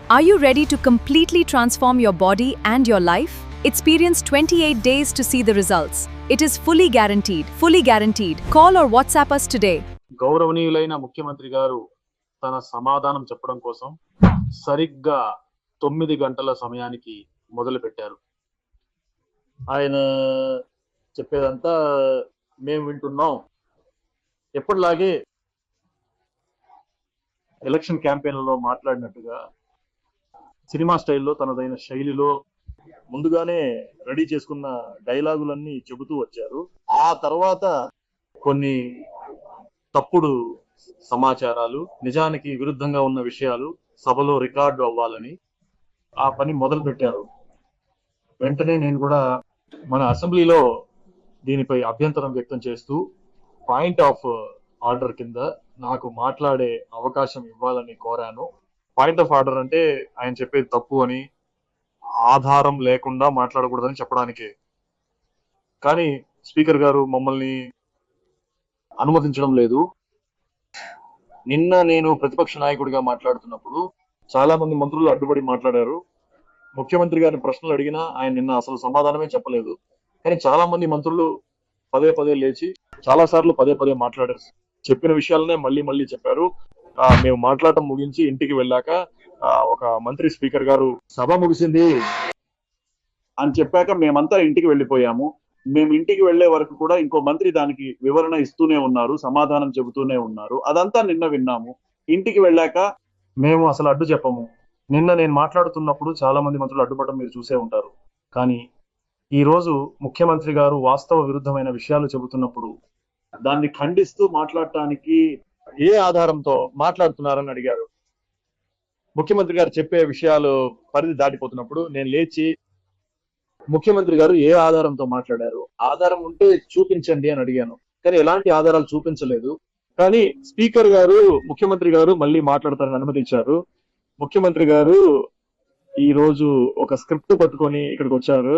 Are you ready to completely transform your body and your life? Experience 28 days to see the results. It is fully guaranteed. Fully guaranteed. Call or WhatsApp us today. గౌరవనీయులైన ముఖ్యమంత్రి గారు తన సమాధానం చెప్పడం కోసం సరిగ్గా 9 గంటల సమయానికి మొదలు పెట్టారు. ఆయన చెప్పేదంతా మేము వింటున్నాం. ఎప్పటిలాగే ఎలక్షన్ క్యాంపెయిన్లలో మాట్లాడినట్టుగా సినిమా స్టైల్లో తనదైన శైలిలో ముందుగానే రెడీ చేసుకున్న డైలాగులన్నీ చెబుతూ వచ్చారు. ఆ తర్వాత కొన్ని తప్పుడు సమాచారాలు, నిజానికి విరుద్ధంగా ఉన్న విషయాలు సభలో రికార్డు అవ్వాలని ఆ పని మొదలు పెట్టారు. వెంటనే నేను కూడా మన అసెంబ్లీలో దీనిపై అభ్యంతరం వ్యక్తం చేస్తూ పాయింట్ ఆఫ్ ఆర్డర్ కింద నాకు మాట్లాడే అవకాశం ఇవ్వాలని కోరాను. పాయింట్ ఆఫ్ ఆర్డర్ అంటే ఆయన చెప్పేది తప్పు అని, ఆధారం లేకుండా మాట్లాడకూడదని చెప్పడానికి. కానీ స్పీకర్ గారు మమ్మల్ని అనుమతించడం లేదు. నిన్న నేను ప్రతిపక్ష నాయకుడిగా మాట్లాడుతున్నప్పుడు చాలా మంది మంత్రులు అడ్డుపడి మాట్లాడారు. ముఖ్యమంత్రి గారిని ప్రశ్నలు అడిగినా ఆయన నిన్న అసలు సమాధానమే చెప్పలేదు. కానీ చాలా మంది మంత్రులు పదే పదే లేచి చాలా సార్లు పదే పదే మాట్లాడారు. చెప్పిన విషయాలనే మళ్ళీ మళ్ళీ చెప్పారు. మేము మాట్లాడటం ముగించి ఇంటికి వెళ్ళాక ఒక మంత్రి స్పీకర్ గారు సభ ముగిసింది అని చెప్పాక మేమంతా ఇంటికి వెళ్ళిపోయాము. మేము ఇంటికి వెళ్లే వరకు కూడా ఇంకో మంత్రి దానికి వివరణ ఇస్తూనే ఉన్నారు, సమాధానం చెబుతూనే ఉన్నారు. అదంతా నిన్న విన్నాము. ఇంటికి వెళ్ళాక మేము అసలు అడ్డు చెప్పము. నిన్న నేను మాట్లాడుతున్నప్పుడు చాలా మంది మంత్రులు అడ్డుపడడం మీరు చూసే ఉంటారు. కానీ ఈ రోజు ముఖ్యమంత్రి గారు వాస్తవ విరుద్ధమైన విషయాలు చెబుతున్నప్పుడు దాన్ని ఖండిస్తూ మాట్లాడటానికి ఏ ఆధారంతో మాట్లాడుతున్నారని అడిగారు. ముఖ్యమంత్రి గారు చెప్పే విషయాలు పరిధి దాటిపోతున్నప్పుడు నేను లేచి ముఖ్యమంత్రి గారు ఏ ఆధారంతో మాట్లాడారు, ఆధారం ఉంటే చూపించండి అని అడిగాను. కానీ ఎలాంటి ఆధారాలు చూపించలేదు. కానీ స్పీకర్ గారు ముఖ్యమంత్రి గారు మళ్ళీ మాట్లాడతారని అనుమతించారు. ముఖ్యమంత్రి గారు ఈ రోజు ఒక స్క్రిప్ట్ పట్టుకొని ఇక్కడికి వచ్చారు.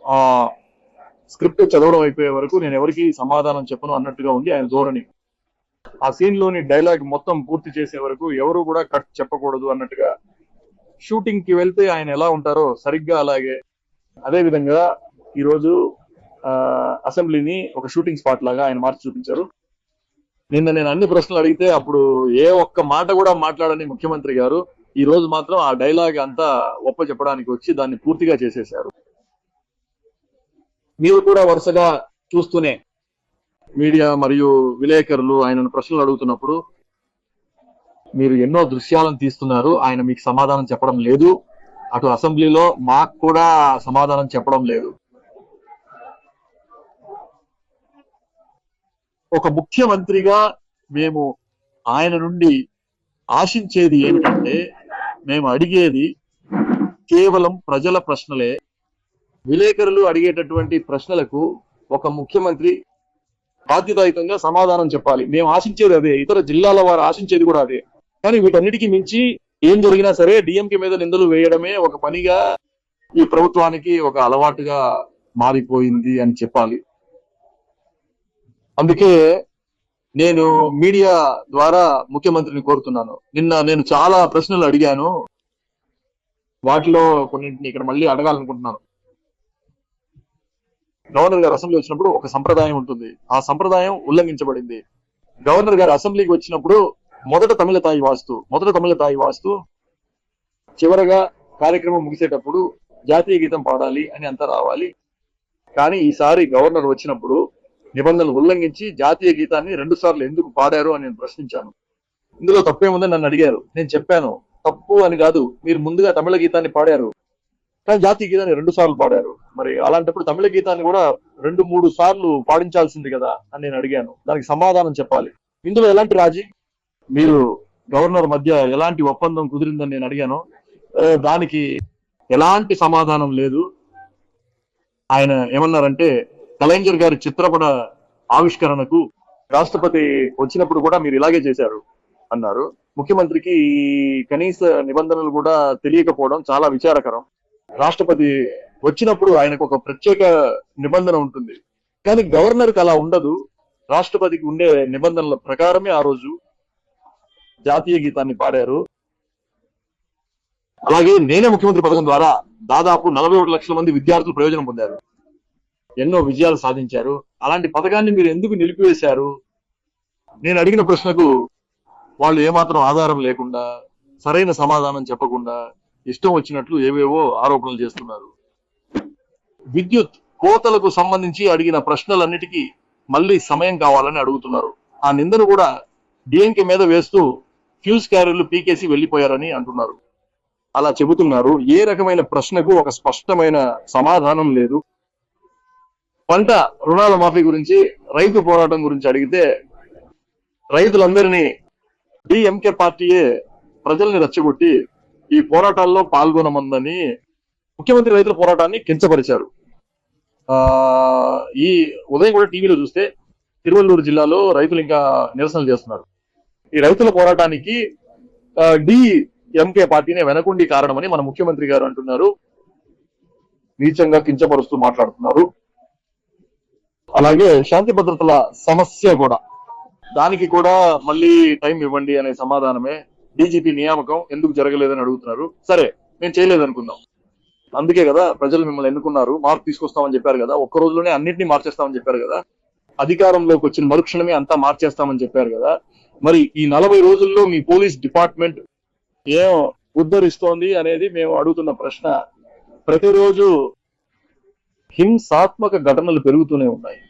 ఆ స్క్రిప్ట్ చదవడం అయిపోయే వరకు నేను ఎవరికి సమాధానం చెప్పను అన్నట్టుగా ఉంది ఆయన ధోరణి. ఆ సీన్ లోని డైలాగ్ మొత్తం పూర్తి చేసే వరకు ఎవరు కూడా కట్ చెప్పకూడదు అన్నట్టుగా. షూటింగ్ కి వెళ్తే ఆయన ఎలా ఉంటారో సరిగ్గా అలాగే అదే విధంగా ఈరోజు అసెంబ్లీని ఒక షూటింగ్ స్పాట్ లాగా ఆయన మార్చి చూపించారు. నిన్న నేను అన్ని ప్రశ్నలు అడిగితే అప్పుడు ఏ ఒక్క మాట కూడా మాట్లాడని ముఖ్యమంత్రి గారు ఈ రోజు మాత్రం ఆ డైలాగ్ అంతా ఒప్ప చెప్పడానికి వచ్చి దాన్ని పూర్తిగా చేసేశారు. మీరు కూడా వరుసగా చూస్తూనే మీడియా మరియు విలేకరులు ఆయనను ప్రశ్నలు అడుగుతున్నప్పుడు మీరు ఎన్నో దృశ్యాలను తీస్తున్నారు. ఆయన మీకు సమాధానం చెప్పడం లేదు. అటు అసెంబ్లీలో మాకు కూడా సమాధానం చెప్పడం లేదు. ఒక ముఖ్యమంత్రిగా మేము ఆయన నుండి ఆశించేది ఏమిటంటే, మేము అడిగేది కేవలం ప్రజల ప్రశ్నలే. విలేకరులు అడిగేటటువంటి ప్రశ్నలకు ఒక ముఖ్యమంత్రి బాధ్యతాయుతంగా సమాధానం చెప్పాలి. మేము ఆశించేది అదే, ఇతర జిల్లాల వారు ఆశించేది కూడా అదే. కానీ వీటన్నిటికీ మించి ఏం జరిగినా సరే డిఎంకే మీద నిందలు వేయడమే ఒక పనిగా ఈ ప్రభుత్వానికి ఒక అలవాటుగా మారిపోయింది అని చెప్పాలి. అందుకే నేను మీడియా ద్వారా ముఖ్యమంత్రిని కోరుతున్నాను. నిన్న నేను చాలా ప్రశ్నలు అడిగాను. వాటిలో కొన్నింటిని ఇక్కడ మళ్ళీ అడగాలనుకుంటున్నాను. గవర్నర్ గారు అసెంబ్లీ వచ్చినప్పుడు ఒక సంప్రదాయం ఉంటుంది. ఆ సంప్రదాయం ఉల్లంఘించబడింది. గవర్నర్ గారు అసెంబ్లీకి వచ్చినప్పుడు మొదట తమిళ తాయి వాస్తు చివరగా కార్యక్రమం ముగిసేటప్పుడు జాతీయ గీతం పాడాలి అని అంతా రావాలి. కానీ ఈసారి గవర్నర్ వచ్చినప్పుడు నిబంధనలు ఉల్లంఘించి జాతీయ గీతాన్ని 2 సార్లు ఎందుకు పాడారు అని నేను ప్రశ్నించాను. ఇందులో తప్పేముందని నన్ను అడిగారు. నేను చెప్పాను, తప్పు అని కాదు, మీరు ముందుగా తమిళ గీతాన్ని పాడారు, కానీ జాతీయ గీతాన్ని 2 సార్లు పాడారు. మరి అలాంటప్పుడు తమిళ గీతాన్ని కూడా 2-3 సార్లు పాడించాల్సింది కదా అని నేను అడిగాను. దానికి సమాధానం చెప్పాలి. ఇందులో ఎలాంటి రాజీ, మీరు గవర్నర్ మధ్య ఎలాంటి ఒప్పందం కుదిరిందని నేను అడిగాను. దానికి ఎలాంటి సమాధానం లేదు. ఆయన ఏమన్నారంటే, కలైంజర్ గారి చిత్రపట ఆవిష్కరణకు రాష్ట్రపతి వచ్చినప్పుడు కూడా మీరు ఇలాగే చేశారు అన్నారు. ముఖ్యమంత్రికి కనీస నిబంధనలు కూడా తెలియకపోవడం చాలా విచారకరం. రాష్ట్రపతి వచ్చినప్పుడు ఆయనకు ఒక ప్రత్యేక నిబంధన ఉంటుంది, కానీ గవర్నర్కి అలా ఉండదు. రాష్ట్రపతికి ఉండే నిబంధనల ప్రకారమే ఆ రోజు జాతీయ గీతాన్ని పాడారు. అలాగే నేనే ముఖ్యమంత్రి పథకం ద్వారా దాదాపు 41 లక్షల మంది విద్యార్థులు ప్రయోజనం పొందారు, ఎన్నో విజయాలు సాధించారు. అలాంటి పథకాన్ని మీరు ఎందుకు నిలిపివేశారు? నేను అడిగిన ప్రశ్నకు వాళ్ళు ఏమాత్రం ఆధారం లేకుండా, సరైన సమాధానం చెప్పకుండా, ఇష్టం వచ్చినట్లు ఏవేవో ఆరోపణలు చేస్తున్నారు. విద్యుత్ కోతలకు సంబంధించి అడిగిన ప్రశ్నలన్నిటికీ మళ్ళీ సమయం కావాలని అడుగుతున్నారు. ఆ నిందను కూడా డిఎంకే మీద వేస్తూ ఫ్యూజ్ క్యారియర్లు పీకేసి వెళ్లిపోయారని అంటున్నారు. అలా చెబుతున్నారు. ఏ రకమైన ప్రశ్నకు ఒక స్పష్టమైన సమాధానం లేదు. పంట రుణాల మాఫీ గురించి, రైతు పోరాటం గురించి అడిగితే రైతులందరినీ డిఎంకే పార్టీయే ప్రజల్ని రెచ్చగొట్టి ఈ పోరాటాల్లో పాల్గొనమందని ముఖ్యమంత్రి రైతుల పోరాటాన్ని కించపరిచారు. ఈ ఉదయం కూడా టీవీలో చూస్తే తిరువల్లూరు జిల్లాలో రైతులు ఇంకా నిరసనలు చేస్తున్నారు. ఈ రైతుల పోరాటానికి డిఎంకే పార్టీనే వెనకుండి కారణమని మన ముఖ్యమంత్రి గారు అంటున్నారు. నీచంగా కించపరుస్తూ మాట్లాడుతున్నారు. అలాగే శాంతి భద్రతల సమస్య కూడా, దానికి కూడా మళ్ళీ టైం ఇవ్వండి అనే సమాధానమే. డీజీపీ నియామకం ఎందుకు జరగలేదని అడుగుతున్నారు. సరే, మేము చేయలేదనుకుందాం, అందుకే కదా ప్రజలు మిమ్మల్ని ఎన్నుకున్నారు, మార్పు తీసుకొస్తామని చెప్పారు కదా, ఒక్క రోజులోనే అన్నింటినీ మార్చేస్తామని చెప్పారు కదా, అధికారంలోకి వచ్చిన మరుక్షణమే అంతా మార్చేస్తామని చెప్పారు కదా. మరి ఈ 40 రోజుల్లో మీ పోలీస్ డిపార్ట్మెంట్ ఏం ఉద్ధరిస్తోంది అనేది మేము అడుగుతున్న ప్రశ్న. ప్రతిరోజు హింసాత్మక ఘటనలు పెరుగుతూనే ఉన్నాయి.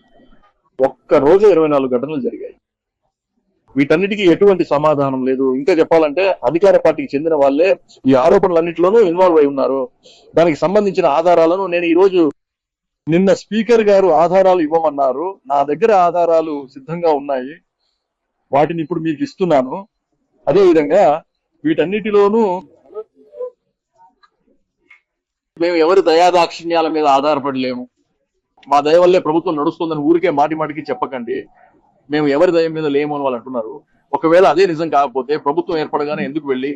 ఒక్క రోజు 24 ఘటనలు జరిగాయి. వీటన్నిటికీ ఎటువంటి సమాధానం లేదు. ఇంకా చెప్పాలంటే అధికార పార్టీకి చెందిన వాళ్ళే ఈ ఆరోపణలన్నింటిలోనూ ఇన్వాల్వ్ అయి ఉన్నారు. దానికి సంబంధించిన ఆధారాలను నేను ఈ రోజు, నిన్న స్పీకర్ గారు ఆధారాలు ఇవ్వమన్నారు, నా దగ్గర ఆధారాలు సిద్ధంగా ఉన్నాయి, వాటిని ఇప్పుడు మీకు ఇస్తున్నాను. అదే విధంగా వీటన్నిటిలోనూ మేము ఎవరి దయాదాక్షిణ్యాల మీద ఆధారపడలేము, మా దయ వల్లే ప్రభుత్వం నడుస్తుందని ఊరికే మాటి మాటికి చెప్పకండి. మేము ఎవరి దయ మీద లేము అని వాళ్ళు అంటున్నారు. ఒకవేళ అదే నిజం కాకపోతే ప్రభుత్వం ఏర్పడగానే ఎందుకు వెళ్ళి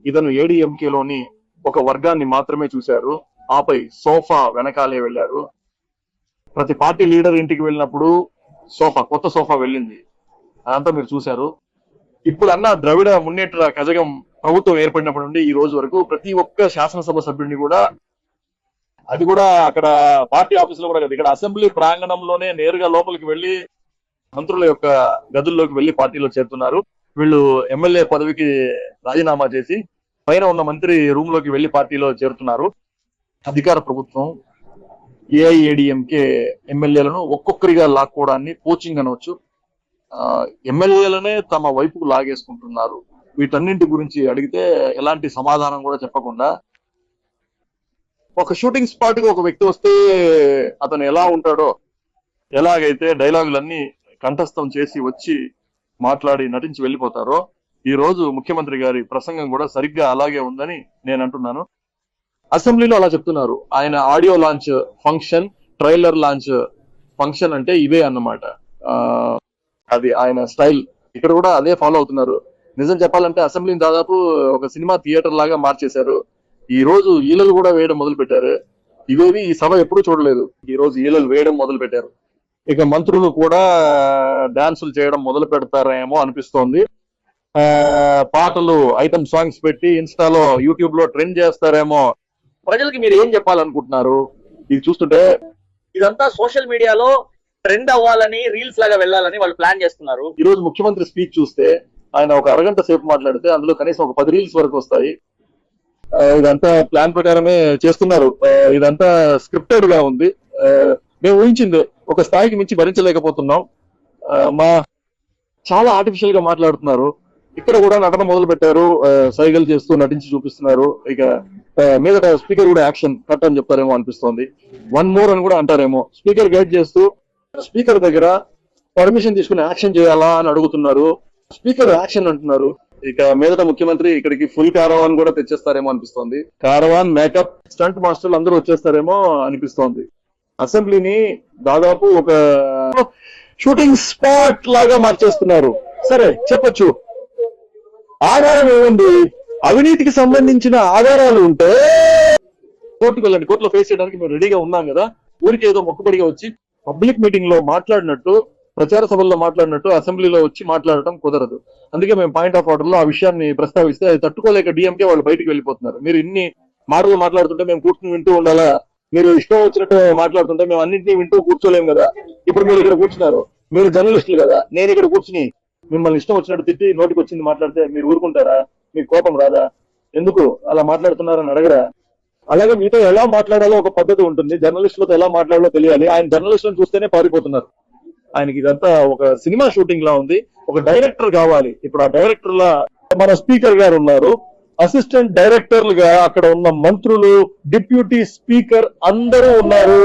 ఇతను ఏడీఎంకేలోని ఒక వర్గాన్ని మాత్రమే చూశారు, ఆపై సోఫా వెనకాలే వెళ్ళారు. ప్రతి పార్టీ లీడర్ ఇంటికి వెళ్ళినప్పుడు కొత్త సోఫా వెళ్ళింది, అదంతా మీరు చూశారు. ఇప్పుడు అన్న ద్రవిడ మున్నేట్ర కజగం ప్రభుత్వం ఏర్పడినప్పటి నుండి ఈ రోజు వరకు ప్రతి ఒక్క శాసనసభ సభ్యుడిని కూడా, అది కూడా అక్కడ పార్టీ ఆఫీసులో కూడా కదా, ఇక్కడ అసెంబ్లీ ప్రాంగణంలోనే నేరుగా లోపలికి వెళ్లి మంత్రుల యొక్క గదుల్లోకి వెళ్లి పార్టీలో చేరుతున్నారు. వీళ్ళు ఎమ్మెల్యే పదవికి రాజీనామా చేసి పైన ఉన్న మంత్రి రూమ్ లోకి వెళ్లి పార్టీలో చేరుతున్నారు. అధికార ప్రభుత్వం ఏఐఏడిఎంకే ఎమ్మెల్యేలను ఒక్కొక్కరిగా లాక్కోవడాన్ని కోచింగ్ అనవచ్చు. ఎమ్మెల్యేలనే తమ వైపుకు లాగేసుకుంటున్నారు. వీటన్నింటి గురించి అడిగితే ఎలాంటి సమాధానం కూడా చెప్పకుండా, ఒక షూటింగ్ స్పాట్ కి ఒక వ్యక్తి వస్తే అతను ఎలా ఉంటాడో, ఎలాగైతే డైలాగులన్నీ కంఠస్థం చేసి వచ్చి మాట్లాడి నటించి వెళ్ళిపోతారో, ఈ రోజు ముఖ్యమంత్రి గారి ప్రసంగం కూడా సరిగ్గా అలాగే ఉందని నేను అంటున్నాను. అసెంబ్లీలో అలా చెప్తున్నారు. ఆయన audio launch function, trailer launch function అంటే ఇవే అన్నమాట. అది ఆయన స్టైల్. ఇక్కడ కూడా అదే ఫాలో అవుతున్నారు. నిజం చెప్పాలంటే అసెంబ్లీని దాదాపు ఒక సినిమా థియేటర్ లాగా మార్చేశారు. ఈ రోజు ఈలలు కూడా వేయడం మొదలు పెట్టారు. ఇవేవి ఈ సభ ఎప్పుడూ చూడలేదు. ఈ రోజు ఈలలు వేయడం మొదలు పెట్టారు. ఇక మంత్రులు కూడా డాన్సులు చేయడం మొదలు పెడతారేమో అనిపిస్తోంది. పాటలు, ఐటమ్ సాంగ్స్ పెట్టి ఇన్స్టాలో, యూట్యూబ్ లో ట్రెండ్ చేస్తారేమో. ప్రజలకి మీరు ఏం చెప్పాలనుకుంటున్నారు? ఇది చూస్తుంటే ఇదంతా సోషల్ మీడియాలో ట్రెండ్ అవ్వాలని, రీల్స్ లాగా వెళ్ళాలని వాళ్ళు ప్లాన్ చేస్తున్నారు. ఈ రోజు ముఖ్యమంత్రి స్పీచ్ చూస్తే ఆయన ఒక అరగంట సేపు మాట్లాడితే అందులో కనీసం ఒక 10 రీల్స్ వరకు వస్తాయి. ఇదంతా ప్లాన్ ప్రకారమే చేస్తున్నారు. ఇదంతా స్క్రిప్టెడ్ గా ఉంది. మేము ఊహించింది ఒక స్థాయికి మించి భరించలేకపోతున్నాం. చాలా ఆర్టిఫిషియల్ గా మాట్లాడుతున్నారు. ఇక్కడ కూడా నటన మొదలు పెట్టారు. సైగలు చేస్తూ నటించి చూపిస్తున్నారు. ఇక మీద స్పీకర్ కూడా యాక్షన్ కట్ అని చెప్తారేమో అనిపిస్తోంది. 1 more అని కూడా అంటారేమో. స్పీకర్ గైడ్ చేస్తూ స్పీకర్ దగ్గర పర్మిషన్ తీసుకుని యాక్షన్ చేయాలా అని అడుగుతున్నారు. స్పీకర్ యాక్షన్ అంటున్నారు. ఇక మీదట ముఖ్యమంత్రి ఇక్కడికి ఫుల్ కారవాన్ కూడా తెచ్చేస్తారేమో అనిపిస్తోంది. కారవాన్, మేకప్, స్టంట్ మాస్టర్లు అందరూ వచ్చేస్తారేమో అనిపిస్తోంది. అసెంబ్లీని దాదాపు ఒక షూటింగ్ స్పాట్ లాగా మార్చేస్తున్నారు. సరే, చెప్పొచ్చు, ఆధారం ఏముంది? అవినీతికి సంబంధించిన ఆధారాలు ఉంటే కోర్టుకు వెళ్ళండి, కోర్టులో ఫేస్ చేయడానికి మేము రెడీగా ఉన్నాం కదా. ఊరికి ఏదో మొక్కుబడిగా వచ్చి పబ్లిక్ మీటింగ్ లో మాట్లాడినట్టు ప్రచార సభల్లో మాట్లాడినట్టు అసెంబ్లీలో వచ్చి మాట్లాడటం కుదరదు. అందుకే మేము పాయింట్ ఆఫ్ ఆర్డర్ లో ఆ విషయాన్ని ప్రస్తావిస్తే అది తట్టుకోలేక డిఎంకే వాళ్ళు బయటికి వెళ్ళిపోతున్నారు. మీరు ఇన్ని మాటలు మాట్లాడుతుంటే మేము కూర్చుని వింటూ ఉండాలా? మీరు ఇష్టం వచ్చినట్టు మాట్లాడుతుంటే మేము అన్నింటినీ వింటూ కూర్చోలేము కదా. ఇప్పుడు మీరు ఇక్కడ కూర్చున్నారు, మీరు జర్నలిస్టులు కదా. నేను ఇక్కడ కూర్చుని మిమ్మల్ని ఇష్టం వచ్చినట్టు తిట్టి నోటికి వచ్చింది మాట్లాడితే మీరు ఊరుకుంటారా? మీకు కోపం రాదా? ఎందుకు అలా మాట్లాడుతున్నారని అడగరా? అలాగే మీతో ఎలా మాట్లాడాలో ఒక పద్ధతి ఉంటుంది, జర్నలిస్టులతో ఎలా మాట్లాడాలో తెలియాలి. ఆయన జర్నలిస్టులను చూస్తేనే పారిపోతున్నారు. ఆయనకి ఇదంతా ఒక సినిమా షూటింగ్ లా ఉంది. ఒక డైరెక్టర్ కావాలి. ఇప్పుడు ఆ డైరెక్టర్ లా మన స్పీకర్ గారు ఉన్నారు, అసిస్టెంట్ డైరెక్టర్లుగా అక్కడ ఉన్న మంత్రులు, డిప్యూటీ స్పీకర్ అందరూ ఉన్నారు.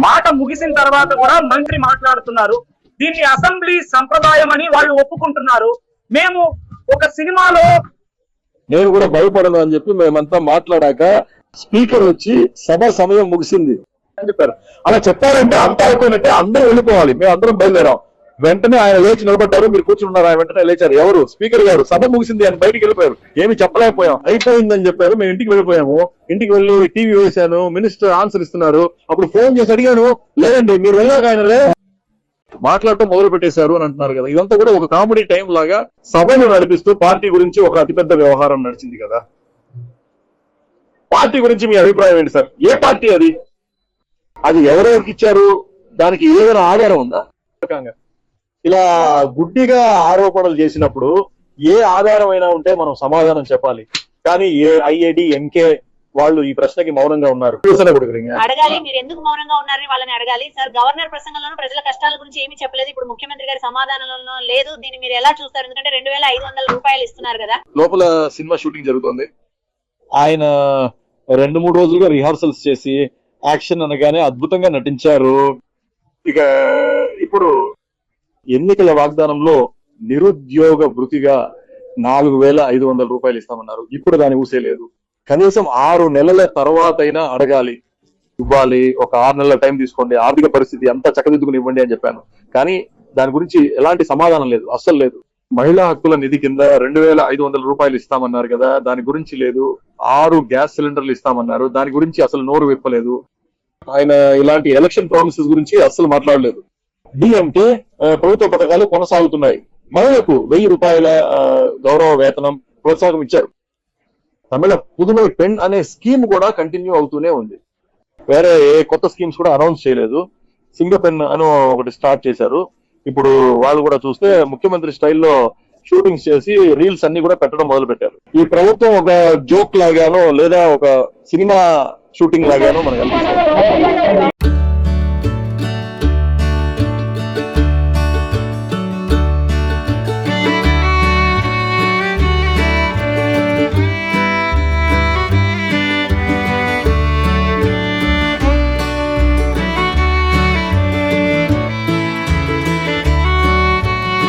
మాట ముగిసిన తర్వాత కూడా మంత్రి మాట్లాడుతున్నారు. దీన్ని అసెంబ్లీ సంప్రదాయం అని వాళ్ళు ఒప్పుకుంటున్నారు. మేము ఒక సినిమాలో నేను కూడా భయపడను అని చెప్పి మేమంతా మాట్లాడాక స్పీకర్ వచ్చి సభ సమయం ముగిసింది అని చెప్పారు. అలా చెప్పారంటే అంతా అయిపోయినట్టే, అందరూ వెళ్ళిపోవాలి. మేము అందరం బయలుదేరాం. వెంటనే ఆయన లేచి నిలబడ్డారు, మీరు కూర్చున్నారు. ఆయన వెంటనే లేచారు. ఎవరు? స్పీకర్ గారు. సభ ముగిసింది అని బయటికి వెళ్ళిపోయారు. ఏమి చెప్పలేకపోయాం, అయిపోయిందని చెప్పారు. మేము ఇంటికి వెళ్ళిపోయాము. ఇంటికి వెళ్ళి టీవీ వేశాను, మినిస్టర్ ఆన్సర్ ఇస్తున్నారు. అప్పుడు ఫోన్ చేసి అడిగాను, లేదండి మీరు వెళ్ళాక ఆయన మాట్లాడటం మొదలు పెట్టేశారు అని అంటున్నారు కదా. ఇదంతా కూడా ఒక కామెడీ టైం లాగా సభను నడిపిస్తూ పార్టీ గురించి ఒక అతిపెద్ద వ్యవహారం నడిచింది కదా. పార్టీ గురించి మీ అభిప్రాయం ఏంటి సార్? ఏ పార్టీ అది? అది ఎవరెవరికి ఇచ్చారు? దానికి ఏదైనా ఆధారం ఉందా? ఇలా గుడ్డిగా ఆరోపణలు చేసినప్పుడు ఏ ఆధారం అయినా ఉంటే మనం సమాధానం చెప్పాలి. కానీ ఐఏడి ఎంకే వాళ్ళు ఈ ప్రశ్నకి మౌనంగా ఉన్నారు. అడగాలి, మీరు ఎందుకు మౌనంగా ఉన్నారని వాళ్ళని అడగాలి. సార్, గవర్నర్ ప్రసంగంలోనూ ప్రజల కష్టాల గురించి ఏమీ చెప్పలేదు. ఇప్పుడు ముఖ్యమంత్రి గారి సమాధానంలో లేదు. దీన్ని మీరు ఎలా చూస్తారు? ఎందుకంటే 2500 రూపాయలు ఇస్తున్నారు కదా. లోపల సినిమా షూటింగ్ జరుగుతుంది. ఆయన 2-3 రోజులుగా రిహార్సల్స్ చేసి యాక్షన్ అనగానే అద్భుతంగా నటించారు. ఇక ఇప్పుడు ఎన్నికల వాగ్దానంలో నిరుద్యోగ భృతిగా 4500 రూపాయలు ఇస్తామన్నారు. ఇప్పుడు దాని ఊసే లేదు. కనీసం 6 నెలల తర్వాత అయినా అడగాలి, ఇవ్వాలి. ఒక 6 నెలల టైం తీసుకోండి, ఆర్థిక పరిస్థితి అంతా చక్కదిద్దుకుని ఇవ్వండి అని చెప్పాను. కానీ దాని గురించి ఎలాంటి సమాధానం లేదు, అస్సలు లేదు. మహిళా హక్కుల నిధి కింద 2500 రూపాయలు ఇస్తామన్నారు కదా, దాని గురించి లేదు. 6 గ్యాస్ సిలిండర్లు ఇస్తామన్నారు, దాని గురించి అసలు నోరు విప్పలేదు. ఆయన ఇలాంటి ఎలక్షన్ ప్రామిసెస్ గురించి అస్సలు మాట్లాడలేదు. డిఎంకే ప్రభుత్వ పథకాలు కొనసాగుతున్నాయి. మహిళలకు 1000 రూపాయల గౌరవ వేతనం ప్రోత్సాహం ఇచ్చారు. తమిళ పుదుమై పెన్ అనే స్కీమ్ కూడా కంటిన్యూ అవుతూనే ఉంది. వేరే ఏ కొత్త స్కీమ్స్ కూడా అనౌన్స్ చేయలేదు. సింగ పెన్ అని ఒకటి స్టార్ట్ చేశారు. ఇప్పుడు వాళ్ళు కూడా చూస్తే ముఖ్యమంత్రి స్టైల్లో షూటింగ్స్ చేసి రీల్స్ అన్ని కూడా పెట్టడం మొదలు పెట్టారు. ఈ ప్రభుత్వం ఒక జోక్ లాగానో లేదా ఒక సినిమా షూటింగ్ లాగానో మనకు అనిపిస్తుంది.